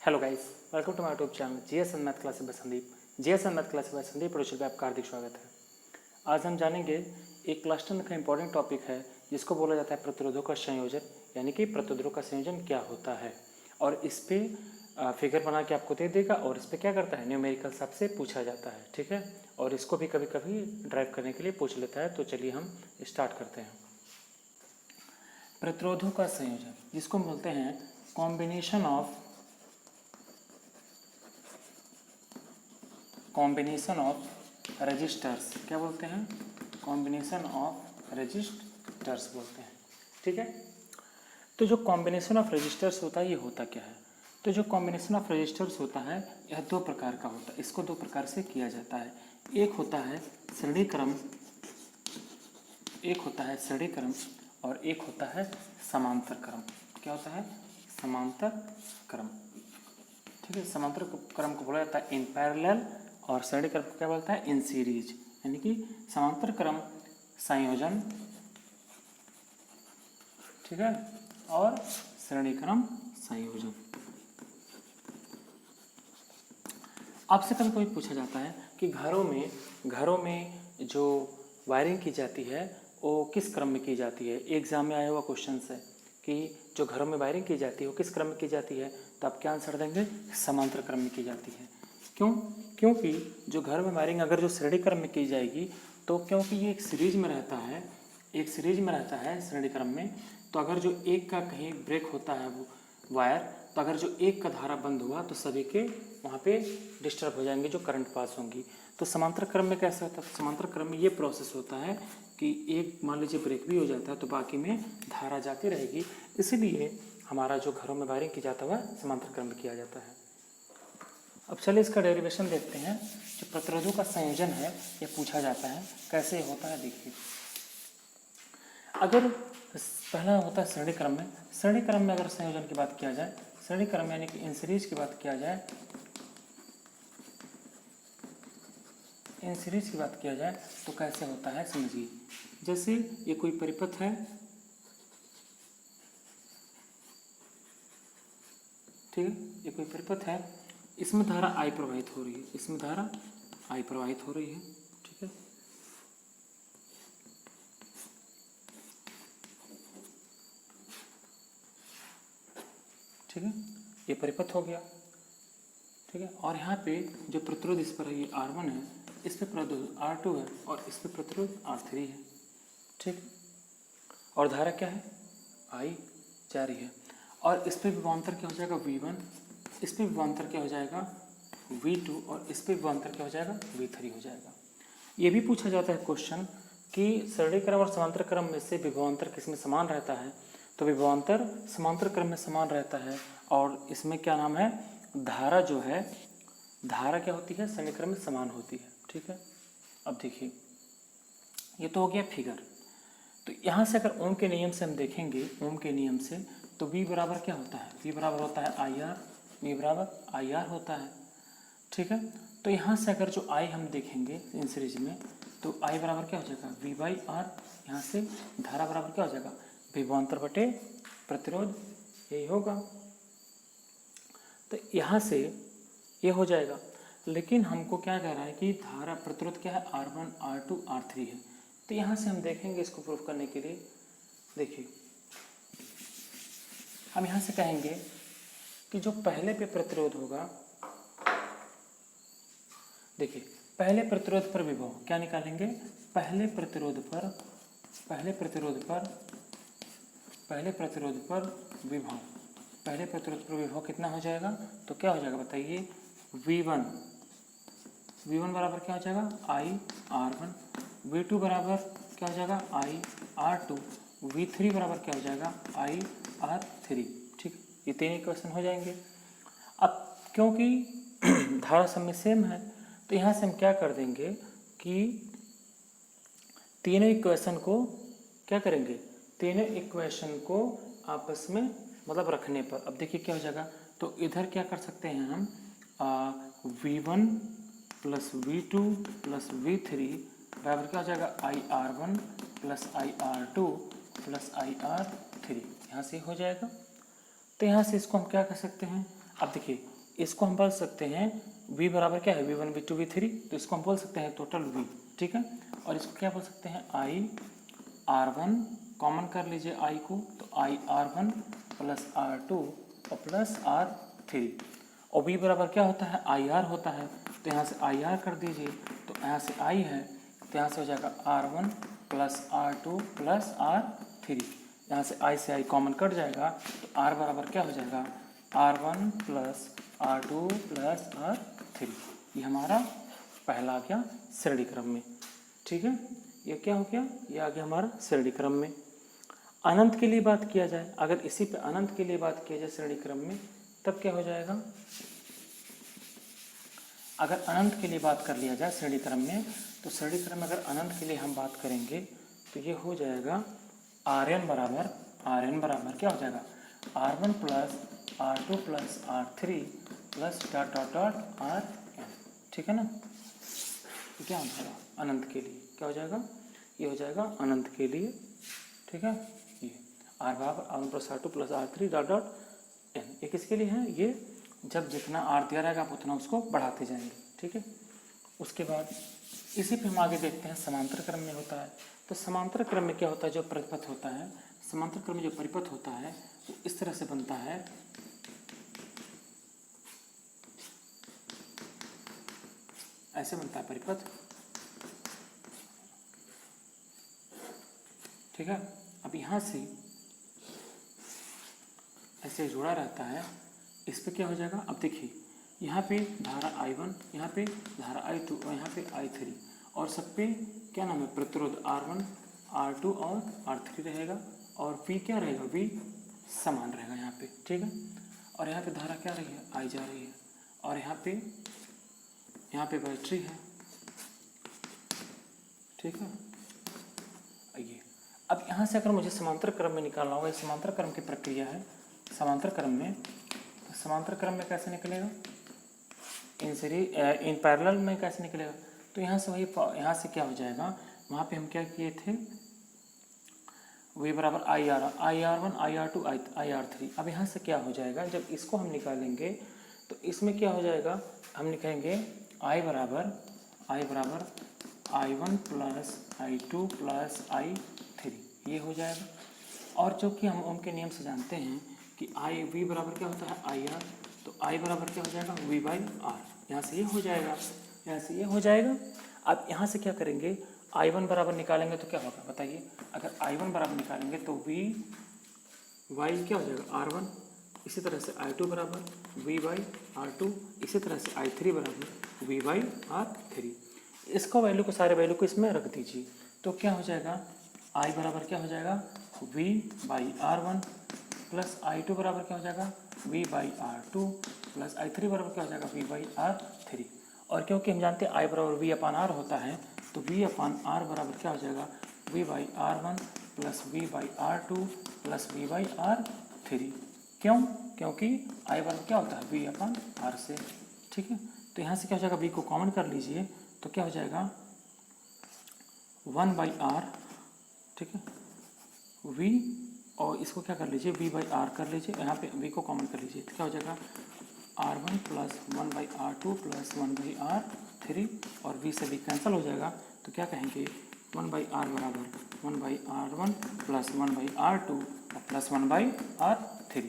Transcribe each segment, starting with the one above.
Hello guys, welcome to my YouTube channel GSN math classes by Sandeep. GSN math classes by Sandeep production पे आपका हार्दिक स्वागत है। आज हम जानेंगे एक क्लास 10 का इंपॉर्टेंट टॉपिक है जिसको बोला जाता है प्रतिरोधों का संयोजन, यानी कि प्रतिरोधों का संयोजन क्या होता है। और इस पे फिगर बना के आपको दे देगा और इस पर क्या करता है, न्यूमेरिकल सबसे पूछा जाता है, ठीक है। और इसको भी कभी कभी ड्राइव करने के लिए पूछ लेता है। तो चलिए हम स्टार्ट करते हैं। प्रतिरोधों का संयोजन जिसको बोलते हैं कॉम्बिनेशन ऑफ रजिस्टर्स। क्या बोलते हैं? कॉम्बिनेशन ऑफ रजिस्टर्स बोलते हैं, ठीक है। तो जो कॉम्बिनेशन ऑफ रजिस्टर्स होता है ये होता क्या है? तो जो कॉम्बिनेशन ऑफ रजिस्टर्स होता है यह दो प्रकार का होता है। इसको दो प्रकार से किया जाता है। एक होता है श्रेणी क्रम, और एक होता है समांतर क्रम। क्या होता है? समांतर क्रम, ठीक है। समांतर क्रम को बोला जाता है इन पैरेलल और श्रेणी क्रम को क्या बोलता है? In series. यानी कि समांतर क्रम संयोजन, ठीक है, और श्रेणी क्रम संयोजन। आपसे कभी कोई पूछा जाता है कि घरों में जो वायरिंग की जाती है वो किस क्रम में की जाती है। एग्जाम में आया हुआ क्वेश्चन है कि जो घरों में वायरिंग की जाती है वो किस क्रम में की जाती है, तो आप क्या आंसर देंगे? समांतर क्रम में की जाती है। क्यों? क्योंकि जो घर में वायरिंग अगर जो श्रेणी क्रम में की जाएगी तो क्योंकि ये एक सीरीज में रहता है श्रेणी क्रम में, तो अगर जो एक का कहीं ब्रेक होता है वो वायर, तो अगर जो एक का धारा बंद हुआ तो सभी के वहाँ पे डिस्टर्ब हो जाएंगे, जो करंट पास होंगी। तो समांतर क्रम में कैसे होता है? समांतर क्रम में ये प्रोसेस होता है कि एक मान लीजिए ब्रेक भी हो जाता है तो बाकी में धारा जाती रहेगी। इसीलिए हमारा जो घरों में वायरिंग की जाता है समांतर क्रम में किया जाता है। अब चलिए इसका डेरिवेशन देखते हैं। जो प्रतिरोधों का संयोजन है ये पूछा जाता है, कैसे होता है देखिए। अगर पहला होता है श्रेणी क्रम में। श्रेणी क्रम में अगर संयोजन की बात किया जाए, श्रेणी क्रम यानी कि इन सीरीज की बात किया जाए, इन सीरीज की बात किया जाए तो कैसे होता है समझिए। जैसे ये कोई परिपथ है, ठीक है, ये कोई परिपथ है, इसमें धारा I प्रवाहित हो रही है, इसमें धारा I प्रवाहित हो रही है, ठीक है। ठीक है, ये परिपथ हो गया, ठीक है। और यहाँ पे जो प्रतिरोध इस पर है ये R1 है, इस पे प्रतिरोध R2 है और इस पे प्रतिरोध R3 है, ठीक। और धारा क्या है? I जा रही है। और इस पे विभवांतर क्या हो जाएगा? V1, इस पे विभवांतर क्या हो जाएगा? V2, और इस पे विभवांतर क्या हो जाएगा? V3 हो जाएगा। ये भी पूछा जाता है क्वेश्चन कि श्रेणी क्रम और समांतर क्रम में से विभवांतर किसमें समान रहता है, तो विभवांतर समांतर क्रम में समान रहता है। और इसमें क्या नाम है? धारा जो है, धारा क्या होती है? श्रेणी क्रम में समान होती है, ठीक है। अब देखिए ये तो हो गया फिगर। तो यहाँ से अगर ओम के नियम से हम देखेंगे, ओम के नियम से, तो V बराबर क्या होता है? V बराबर होता है IR, V बराबर IR होता है, ठीक है। तो यहाँ से अगर जो I हम देखेंगे इन सीरीज में, तो I बराबर क्या हो जाएगा? V/R। यहाँ से धारा बराबर क्या हो जाएगा? विभवांतर बटे प्रतिरोध, यही होगा। तो यहाँ से ये हो जाएगा। लेकिन हमको क्या कह रहा है कि धारा प्रतिरोध क्या है? R1, R2, R3 है। तो यहाँ से हम देखेंगे इसको प्रूफ करने के लिए। देखिए हम यहाँ से कहेंगे कि जो पहले पे प्रतिरोध होगा, देखिए पहले प्रतिरोध पर विभव क्या निकालेंगे? पहले प्रतिरोध पर विभव, पहले प्रतिरोध पर विभव कितना हो जाएगा? तो क्या हो जाएगा बताइए? V1 बराबर क्या हो जाएगा? IR1। V2 बराबर क्या हो जाएगा? IR2। V3 बराबर क्या हो जाएगा? IR3, ठीक। ये तीन इक्वेशन हो जाएंगे। अब क्योंकि धारा सब में सेम है तो यहाँ से हम क्या कर देंगे कि तीनों इक्वेशन को क्या करेंगे? तीनों इक्वेशन को आपस में मतलब रखने पर अब देखिए क्या हो जाएगा। तो इधर क्या कर सकते हैं हम? V1 plus V2 plus V3 बराबर क्या हो जाएगा? IR1 plus IR2 plus IR3, यहाँ से हो जाएगा। तो यहाँ से इसको हम क्या कर सकते हैं? अब देखिए इसको हम बोल सकते हैं v बराबर क्या है v1 v2 v3, तो इसको हम बोल सकते हैं टोटल v, ठीक है। और इसको क्या बोल सकते हैं i r1, कॉमन कर लीजिए i को, तो i r1 प्लस r2 और प्लस r3, और v बराबर क्या होता है i r होता है, तो यहाँ से i r कर दीजिए, तो यहाँ से i है तो यहाँ से हो जाएगा r1 plus r2 plus r3, यहाँ से i से i कॉमन कट जाएगा, तो r बराबर क्या हो जाएगा r1 plus r2 plus r3। ये हमारा पहला आ गया श्रेणी क्रम में, ठीक है। ये क्या हो गया, ये आ गया हमारा श्रेणी क्रम में। अनंत के लिए बात किया जाए, अगर इसी पे अनंत के लिए बात किया जाए श्रेणी क्रम में, तब क्या हो जाएगा, अगर अनंत के लिए बात कर लिया जाए श्रेणी क्रम में, तो श्रेणी क्रम में अगर अनंत के लिए हम बात करेंगे तो ये हो जाएगा Rn बराबर क्या हो जाएगा R1 plus R2 plus R3 plus dot dot dot Rn, ठीक है ना। क्या हो जाएगा अनंत के लिए, क्या हो जाएगा, ये हो जाएगा अनंत के लिए, ठीक है। ये R बराबर R1 plus R2 plus R3 dot dot n, ये किसके लिए है, ये जब जितना R दिया रहेगा आप उतना उसको बढ़ाते जाएंगे, ठीक है। उसके बाद इसी पे हम आगे देखते हैं समांतर क्रम में होता है। तो समांतर क्रम में क्या होता है, जो परिपथ होता है, समांतर क्रम में जो परिपथ होता है वो इस तरह से बनता है, ऐसे बनता है परिपथ, ठीक है। अब यहाँ से ऐसे जुड़ा रहता है, इस पे क्या हो जाएगा, अब देखिए यहाँ पे धारा I1, यहाँ पे धारा I2 और यहाँ पे I3, और सब पे क्या नाम है प्रतिरोध R1 R2 और R3 रहेगा, और V क्या रहेगा, V समान रहेगा यहाँ पे, ठीक है। और यहाँ पे धारा क्या रही है, I जा रही है, और यहाँ पे बैटरी है, ठीक है। ये अब यहाँ से अगर मुझे समांतर क्रम में निकालना होगा, समांतर क्रम की प्रक्रिया है, समांतर क्रम में, तो समांतर क्रम में कैसे निकलेगा, इन पैरेलल में कैसे निकलेगा, तो यहाँ से वही, यहाँ से क्या हो जाएगा, वहाँ पे हम क्या किए थे, V बराबर IR1 IR2 IR3। अब यहाँ से क्या हो जाएगा, जब इसको हम निकालेंगे तो इसमें क्या हो जाएगा, हम लिखेंगे I बराबर I1 plus I2 plus I3, ये हो जाएगा। और जो कि हम ओम के नियम से जानते हैं कि V बराबर क्या होता है IR, तो I बराबर क्या हो जाएगा V बाई R, यहाँ से ये हो जाएगा, यहाँ से ये हो जाएगा। अब यहाँ से क्या करेंगे, I1 बराबर निकालेंगे तो क्या होगा बताइए, अगर I1 बराबर निकालेंगे तो V बाई क्या हो जाएगा R1, इसी तरह से I2 बराबर V बाई R2, इसी तरह से I3 बराबर V बाई R3। इसको वैल्यू को, सारे वैल्यू को इसमें रख दीजिए, तो क्या हो जाएगा, I बराबर क्या हो जाएगा V by R1 plus I2 बराबर क्या हो जाएगा V by R2 plus I3 बराबर क्या हो जाएगा V बाई R3। और क्योंकि हम जानते हैं I बराबर V अपान R होता है, तो V अपान R बराबर क्या हो जाएगा V by R1 plus V by R2 plus V by R3। क्यों, क्योंकि I बराबर क्या होता है V अपान R से, ठीक है। तो यहाँ से क्या हो जाएगा, V को कॉमन कर लीजिए, तो क्या हो जाएगा 1 बाई R, ठीक है, V, और इसको क्या कर लीजिए V बाई R कर लीजिए, यहाँ पे V को कॉमन कर लीजिए, तो क्या हो जाएगा R1 plus 1 by R2 plus 1 by R3, और V से V कैंसिल हो जाएगा, तो क्या कहेंगे 1 बाई R बराबर 1 by R1 plus 1 by R2 और प्लस 1 बाई R3।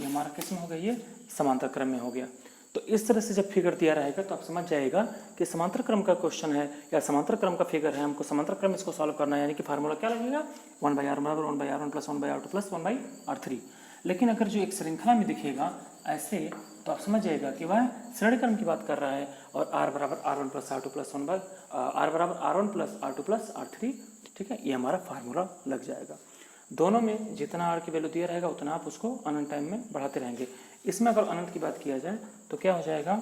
ये हमारा किस में हो गया, ये समांतर क्रम में हो गया। तो इस तरह से जब फिगर दिया रहेगा तो आप समझ जाएगा कि समांतर क्रम का क्वेश्चन है या समांतर क्रम का फिगर है, हमको समांतर क्रम इसको सॉल्व करना है, यानी कि फार्मूला क्या लगेगा 1 बाई R बराबर 1 by R1 plus 1 by R2 plus 1 by R3। लेकिन अगर जो एक श्रृंखला में दिखेगा ऐसे, तो आप समझ जाएगा कि वह श्रेणी क्रम की बात कर रहा है, और R बराबर R1 plus R2 plus 1 by R बराबर R1 plus R2 plus R3, ठीक है, ये हमारा फार्मूला लग जाएगा। दोनों में जितना R की वैल्यू दिया रहेगा उतना आप उसको अनंत टाइम में बढ़ाते रहेंगे। इसमें अगर अनंत की बात किया जाए तो क्या हो जाएगा,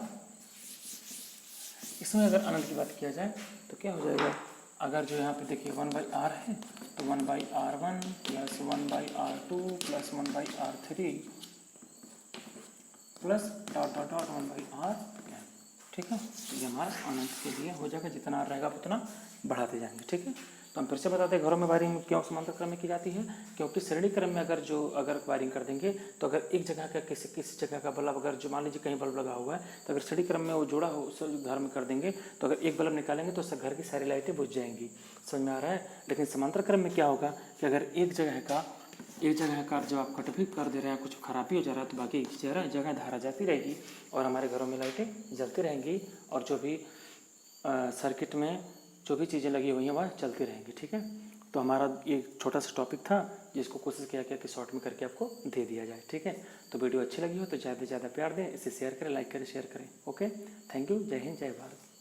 इसमें अगर अनंत की बात किया जाए तो क्या हो जाएगा, अगर जो यहाँ पे देखिए 1 बाई R है तो 1 by R1 plus 1 by R2 plus 1 by R3 plus dot dot dot 1 by R, ठीक है। ये हमारा अनंत के लिए हो जाएगा, जितना R रहेगा उतना बढ़ाते जाएंगे, ठीक है। तो हम फिर से बताते हैं घरों में वायरिंग क्यों समांतर क्रम में की जाती है, क्योंकि श्रेणी क्रम में अगर वायरिंग कर देंगे तो अगर एक जगह का किसी जगह का बल्ब, अगर जो मान लीजिए कहीं बल्ब लगा हुआ है तो अगर श्रेणी क्रम में वो जोड़ा हो उस घर में कर देंगे तो अगर एक बल्ब निकालेंगे तो घर की सारी लाइटें बुझ जाएंगी। समझ में आ रहा है। लेकिन समांतर क्रम में क्या होगा कि अगर एक जगह का जब आप कट भी कर दे रहे हैं, कुछ खराबी हो जा रहा है तो बाकी जगह धारा जाती रहेगी और हमारे घरों में लाइटें जलती रहेंगी और जो भी सर्किट में जो भी चीज़ें लगी हुई हैं वह चलती रहेंगी। ठीक है, तो हमारा ये छोटा सा टॉपिक था जिसको कोशिश किया कि शॉर्ट में करके आपको दे दिया जाए। ठीक है, तो वीडियो अच्छी लगी हो तो ज़्यादा से ज़्यादा प्यार दें, इसे शेयर करें, लाइक करें, शेयर करें। Okay, thank you. जय हिंद, जय भारत।